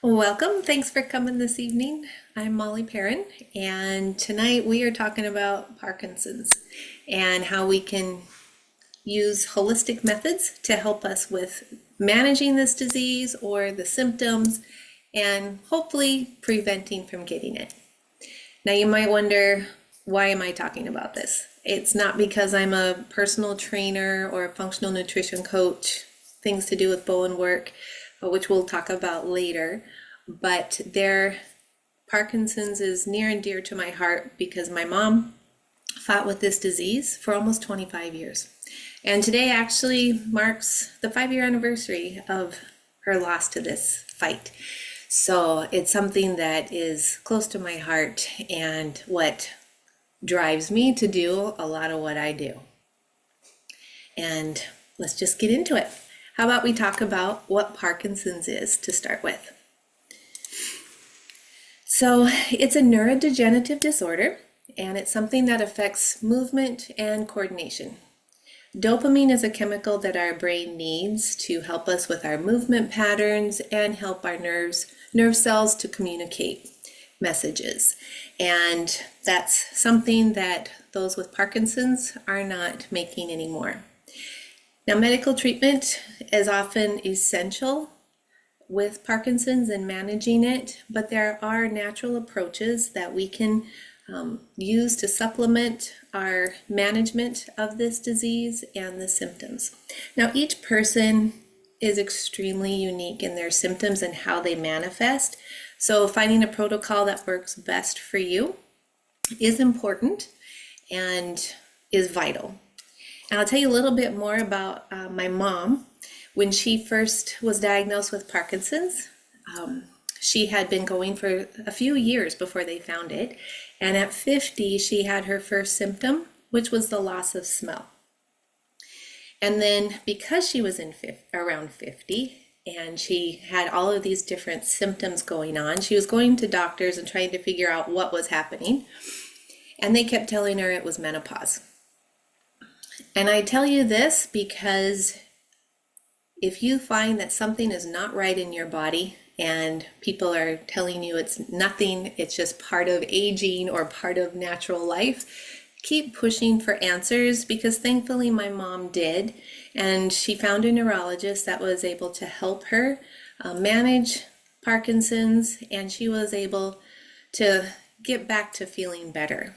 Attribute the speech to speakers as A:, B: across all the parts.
A: Welcome. Thanks for coming this evening. I'm Molly Perrin, and tonight we are talking about Parkinson's and how we can use holistic methods to help us with managing this disease or the symptoms and hopefully preventing from getting it. Now, you might wonder, why am I talking about this? It's not because I'm a personal trainer or a functional nutrition coach, things to do with bone work, which we'll talk about later. But Parkinson's is near and dear to my heart because my mom fought with this disease for almost 25 years. And today actually marks the 5-year anniversary of her loss to this fight. So it's something that is close to my heart and what drives me to do a lot of what I do. And let's just get into it. How about we talk about what Parkinson's is to start with? So it's a neurodegenerative disorder, and it's something that affects movement and coordination. Dopamine is a chemical that our brain needs to help us with our movement patterns and help our nerve cells to communicate messages. And that's something that those with Parkinson's are not making anymore. Now, medical treatment is often essential with Parkinson's and managing it, but there are natural approaches that we can use to supplement our management of this disease and the symptoms. Now, each person is extremely unique in their symptoms and how they manifest, so finding a protocol that works best for you is important and is vital. And I'll tell you a little bit more about my mom. When she first was diagnosed with Parkinson's, she had been going for a few years before they found it. And at 50, she had her first symptom, which was the loss of smell. And then because she was around 50 and she had all of these different symptoms going on, she was going to doctors and trying to figure out what was happening. And they kept telling her it was menopause. And I tell you this because if you find that something is not right in your body and people are telling you it's nothing, it's just part of aging or part of natural life, keep pushing for answers, because thankfully my mom did. And she found a neurologist that was able to help her manage Parkinson's, and she was able to get back to feeling better.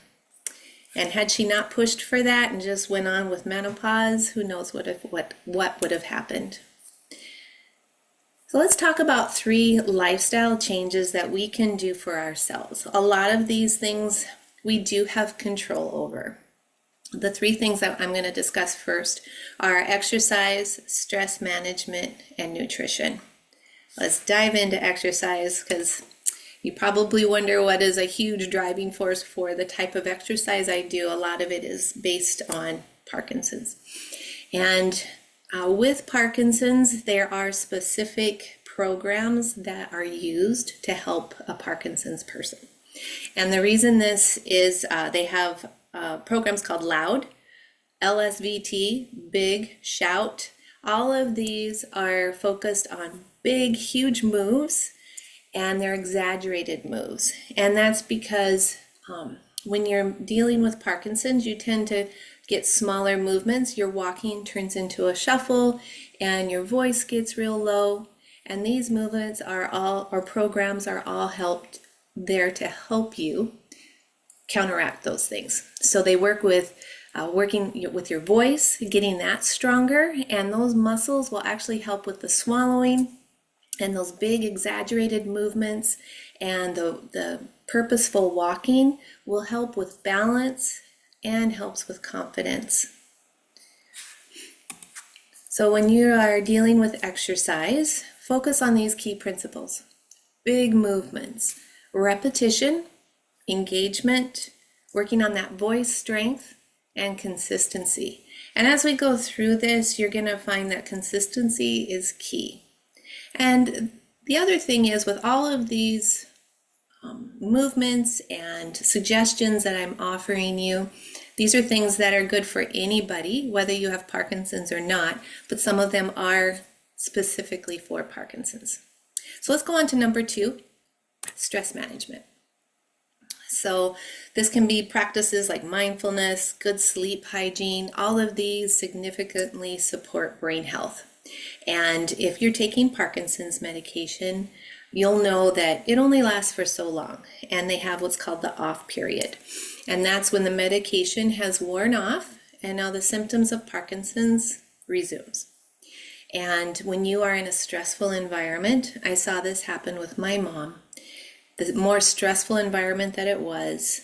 A: And had she not pushed for that and just went on with menopause, who knows what would have happened. So let's talk about 3 lifestyle changes that we can do for ourselves. A lot of these things we do have control over. The 3 things that I'm going to discuss first are exercise, stress management, and nutrition. Let's dive into exercise, because you probably wonder what is a huge driving force for the type of exercise I do. A lot of it is based on Parkinson's. And with Parkinson's, there are specific programs that are used to help a Parkinson's person. And the reason this is they have programs called LOUD, LSVT, Big, Shout. All of these are focused on big, huge moves, and they're exaggerated moves. And that's because when you're dealing with Parkinson's, you tend to get smaller movements. Your walking turns into a shuffle and your voice gets real low. And these movements or programs are all there to help you counteract those things. So they work with working with your voice, getting that stronger, and those muscles will actually help with the swallowing and those big exaggerated movements, and the purposeful walking will help with balance and helps with confidence. So when you are dealing with exercise, focus on these key principles: big movements, repetition, engagement, working on that voice strength, and consistency. And as we go through this, you're going to find that consistency is key. And the other thing is, with all of these movements and suggestions that I'm offering you, these are things that are good for anybody, whether you have Parkinson's or not, but some of them are specifically for Parkinson's. So let's go on to number 2, stress management. So this can be practices like mindfulness, good sleep hygiene. All of these significantly support brain health. And if you're taking Parkinson's medication, you'll know that it only lasts for so long, and they have what's called the off period. And that's when the medication has worn off and now the symptoms of Parkinson's resumes. And when you are in a stressful environment, I saw this happen with my mom. The more stressful environment that it was,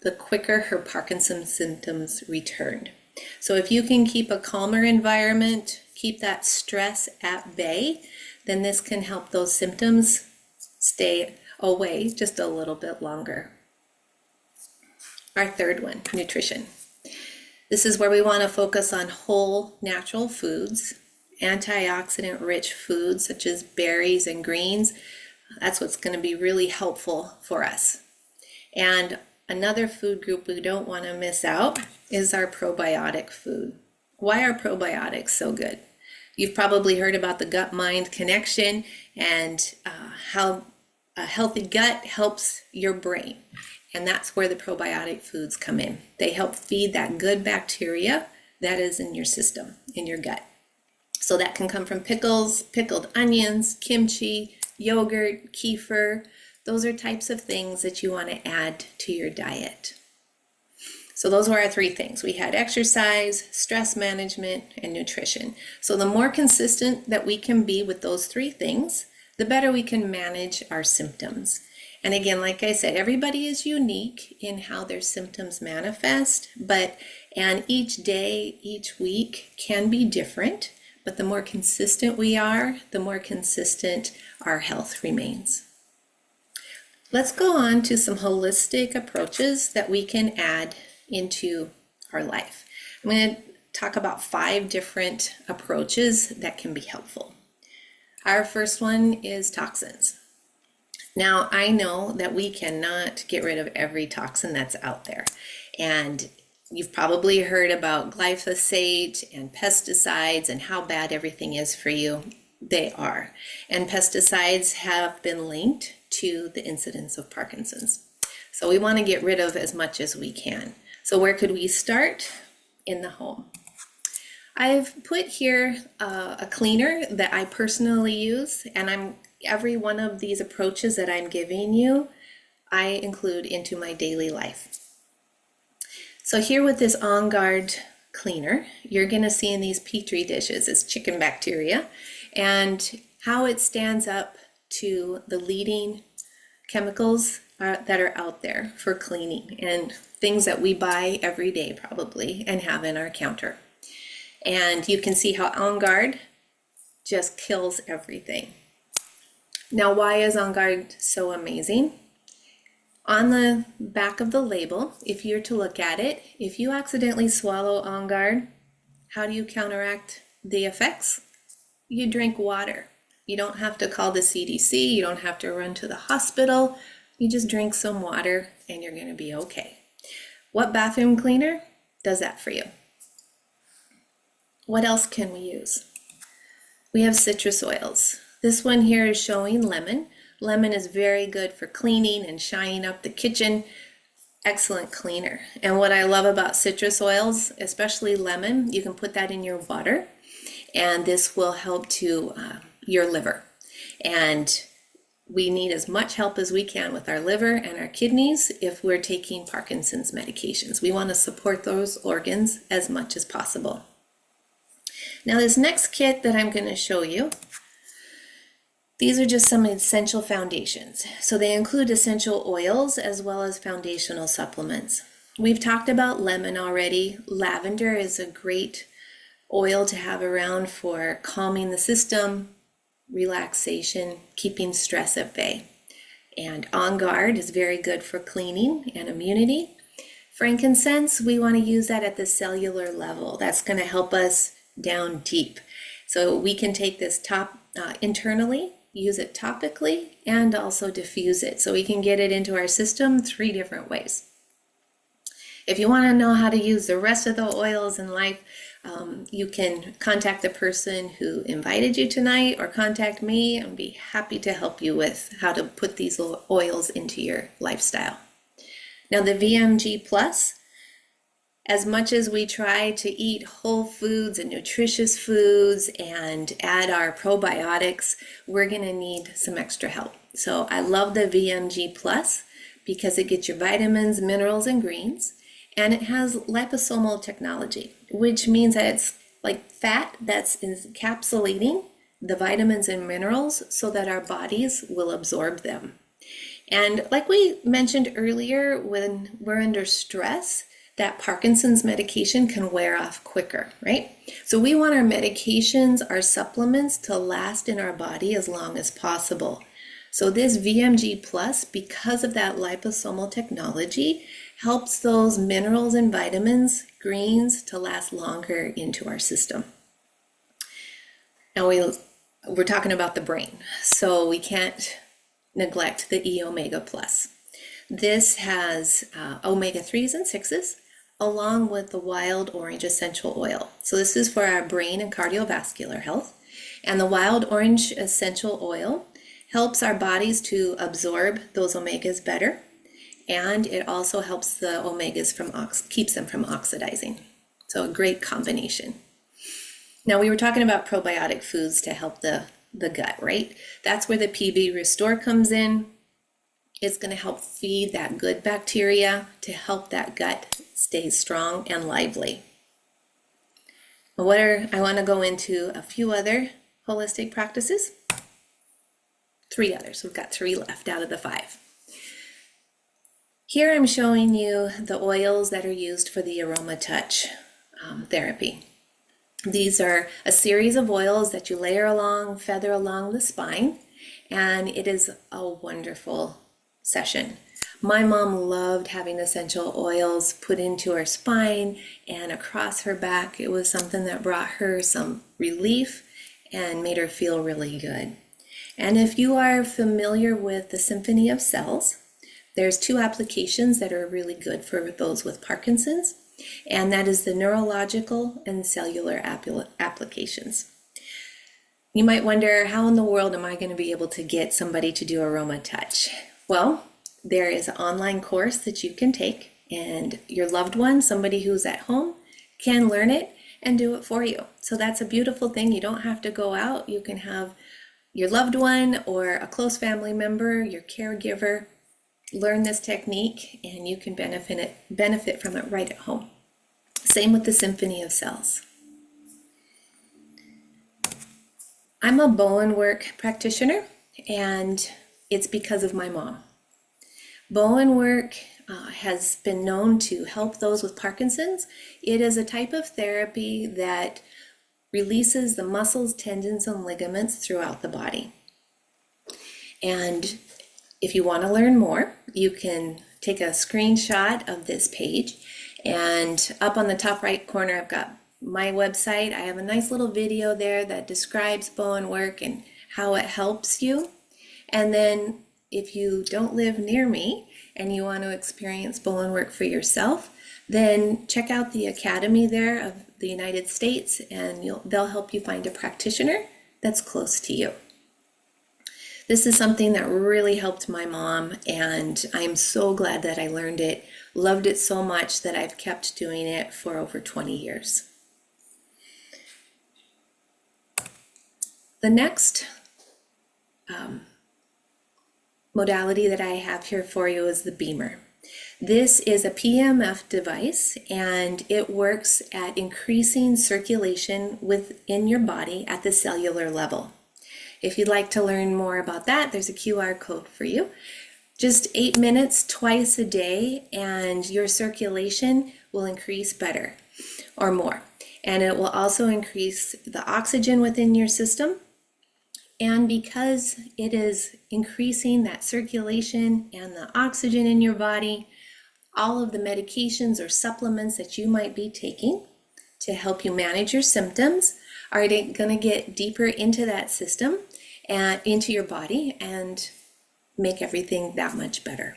A: the quicker her Parkinson's symptoms returned. So if you can keep a calmer environment, keep that stress at bay, then this can help those symptoms stay away just a little bit longer. Our third one, nutrition. This is where we want to focus on whole natural foods, antioxidant rich foods such as berries and greens. That's what's going to be really helpful for us. And another food group we don't want to miss out is our probiotic food. Why are probiotics so good? You've probably heard about the gut-mind connection and how a healthy gut helps your brain. And that's where the probiotic foods come in. They help feed that good bacteria that is in your system, in your gut. So that can come from pickles, pickled onions, kimchi, yogurt, kefir. Those are types of things that you want to add to your diet. So those were our 3 things. We had exercise, stress management, and nutrition. So the more consistent that we can be with those 3 things, the better we can manage our symptoms. And again, like I said, everybody is unique in how their symptoms manifest, and each day, each week can be different. But the more consistent we are, the more consistent our health remains. Let's go on to some holistic approaches that we can add into our life. I'm going to talk about 5 different approaches that can be helpful. Our first one is toxins. Now, I know that we cannot get rid of every toxin that's out there. And you've probably heard about glyphosate and pesticides and how bad everything is for you. They are. And pesticides have been linked to the incidence of Parkinson's. So we want to get rid of as much as we can. So where could we start? In the home. I've put here a cleaner that I personally use, and every one of these approaches that I'm giving you, I include into my daily life. So here with this On Guard cleaner, you're going to see in these Petri dishes is chicken bacteria and how it stands up to the leading chemicals that are out there for cleaning and things that we buy every day probably and have in our counter. And you can see how On Guard just kills everything. Now, why is On Guard so amazing? On the back of the label, if you're to look at it, if you accidentally swallow On Guard, how do you counteract the effects? You drink water. You don't have to call the CDC, you don't have to run to the hospital, you just drink some water and you're going to be okay. What bathroom cleaner does that for you? What else can we use? We have citrus oils. This one here is showing lemon. Lemon is very good for cleaning and shining up the kitchen. Excellent cleaner. And what I love about citrus oils, especially lemon, you can put that in your water and this will help to your liver. And we need as much help as we can with our liver and our kidneys if we're taking Parkinson's medications. We want to support those organs as much as possible. Now this next kit that I'm going to show you, these are just some essential foundations. So they include essential oils as well as foundational supplements. We've talked about lemon already. Lavender is a great oil to have around for calming the system, relaxation, keeping stress at bay. And On Guard is very good for cleaning and immunity. Frankincense, we want to use that at the cellular level. That's going to help us down deep. So we can take this internally, use it topically, and also diffuse it. So we can get it into our system 3 different ways. If you want to know how to use the rest of the oils in life, You can contact the person who invited you tonight or contact me and be happy to help you with how to put these oils into your lifestyle. Now the VMG Plus, as much as we try to eat whole foods and nutritious foods and add our probiotics, we're going to need some extra help. So I love the VMG Plus because it gets your vitamins, minerals, and greens, and it has liposomal technology, which means that it's like fat that's encapsulating the vitamins and minerals so that our bodies will absorb them. And like we mentioned earlier, when we're under stress, that Parkinson's medication can wear off quicker, right? So we want our medications, our supplements to last in our body as long as possible. So this VMG Plus, because of that liposomal technology, helps those minerals and vitamins, greens, to last longer into our system. Now we're talking about the brain, so we can't neglect the E Omega Plus. This has omega-3s and 6s, along with the wild orange essential oil. So this is for our brain and cardiovascular health. And the wild orange essential oil helps our bodies to absorb those omegas better. And it also helps the omegas keeps them from oxidizing. So a great combination. Now we were talking about probiotic foods to help the gut, right? That's where the PB Restore comes in. It's going to help feed that good bacteria to help that gut stay strong and lively. I want to go into a few other holistic practices. 3 others. We've got 3 left out of the 5. Here I'm showing you the oils that are used for the aroma touch therapy. These are a series of oils that you feather along the spine, and it is a wonderful session. My mom loved having essential oils put into her spine and across her back. It was something that brought her some relief and made her feel really good. And if you are familiar with the Symphony of Cells, there's 2 applications that are really good for those with Parkinson's, and that is the neurological and cellular applications. You might wonder, how in the world am I going to be able to get somebody to do aroma touch? Well, there is an online course that you can take, and your loved one, somebody who's at home, can learn it and do it for you. So that's a beautiful thing. You don't have to go out. You can have your loved one or a close family member, your caregiver, learn this technique, and you can benefit from it right at home. Same with the Symphony of Cells. I'm a Bowen work practitioner, and it's because of my mom. Bowen work has been known to help those with Parkinson's. It is a type of therapy that releases the muscles, tendons, and ligaments throughout the body. And if you want to learn more, you can take a screenshot of this page, and up on the top right corner I've got my website. I have a nice little video there that describes Bowen work and how it helps you. And then if you don't live near me and you want to experience Bowen work for yourself, then check out the Academy there of the United States, and they'll help you find a practitioner that's close to you. This is something that really helped my mom, and I'm so glad that I learned it, loved it so much that I've kept doing it for over 20 years. The next modality that I have here for you is the Beamer. This is a PMF device, and it works at increasing circulation within your body at the cellular level. If you'd like to learn more about that, there's a QR code for you. Just 8 minutes twice a day, and your circulation will increase better or more. And it will also increase the oxygen within your system. And because it is increasing that circulation and the oxygen in your body, all of the medications or supplements that you might be taking to help you manage your symptoms are going to get deeper into that system and into your body and make everything that much better.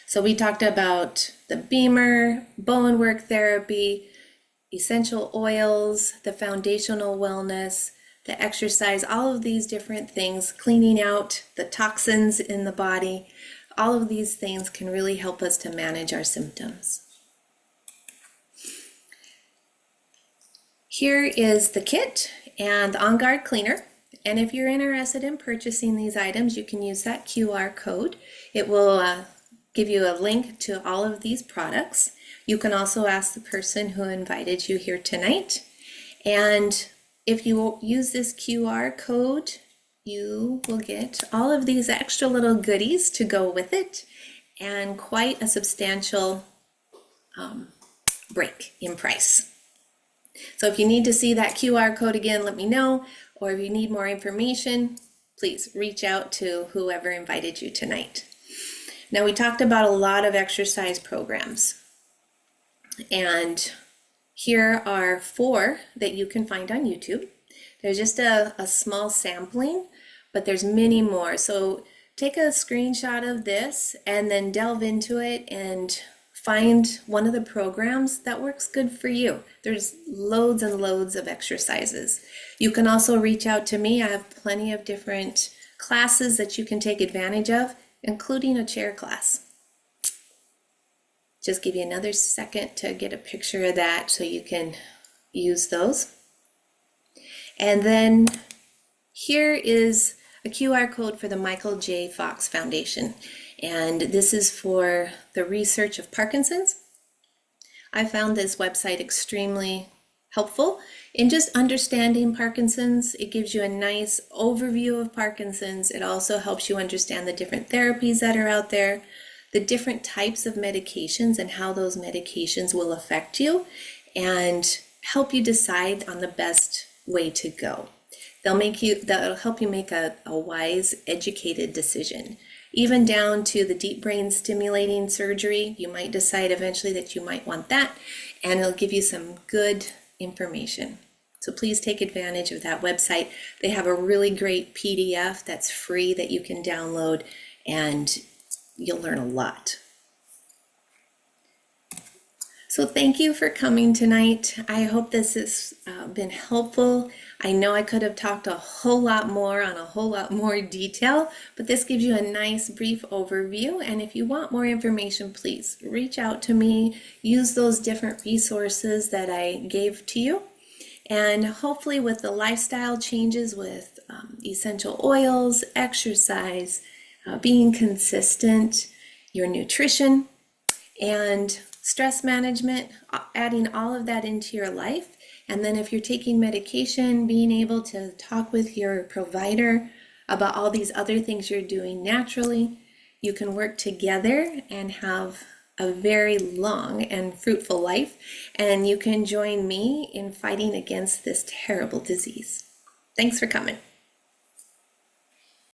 A: So we talked about the Beamer, Bowen work therapy, essential oils, the foundational wellness, the exercise, all of these different things, cleaning out the toxins in the body, all of these things can really help us to manage our symptoms. Here is the kit and the On Guard cleaner. And if you're interested in purchasing these items, you can use that QR code. It will give you a link to all of these products. You can also ask the person who invited you here tonight. And if you use this QR code, you will get all of these extra little goodies to go with it and quite a substantial break in price. So if you need to see that QR code again, let me know. Or if you need more information, please reach out to whoever invited you tonight. Now, we talked about a lot of exercise programs, and here are 4 that you can find on YouTube. There's just a small sampling, but there's many more. So take a screenshot of this and then delve into it and find one of the programs that works good for you. There's loads and loads of exercises. You can also reach out to me. I have plenty of different classes that you can take advantage of, including a chair class. Just give you another second to get a picture of that so you can use those. And then here is a QR code for the Michael J. Fox Foundation. And this is for the research of Parkinson's. I found this website extremely helpful in just understanding Parkinson's. It gives you a nice overview of Parkinson's. It also helps you understand the different therapies that are out there, the different types of medications and how those medications will affect you, and help you decide on the best way to go. That'll help you make a wise, educated decision. Even down to the deep brain stimulating surgery, you might decide eventually that you might want that, and it'll give you some good information. So please take advantage of that website. They have a really great PDF that's free that you can download, and you'll learn a lot. So thank you for coming tonight. I hope this has been helpful. I know I could have talked a whole lot more on a whole lot more detail, but this gives you a nice brief overview. And if you want more information, please reach out to me. Use those different resources that I gave to you. And hopefully with the lifestyle changes with essential oils, exercise, being consistent, your nutrition, and stress management, adding all of that into your life. And then if you're taking medication, being able to talk with your provider about all these other things you're doing naturally, you can work together and have a very long and fruitful life. And you can join me in fighting against this terrible disease. Thanks for coming.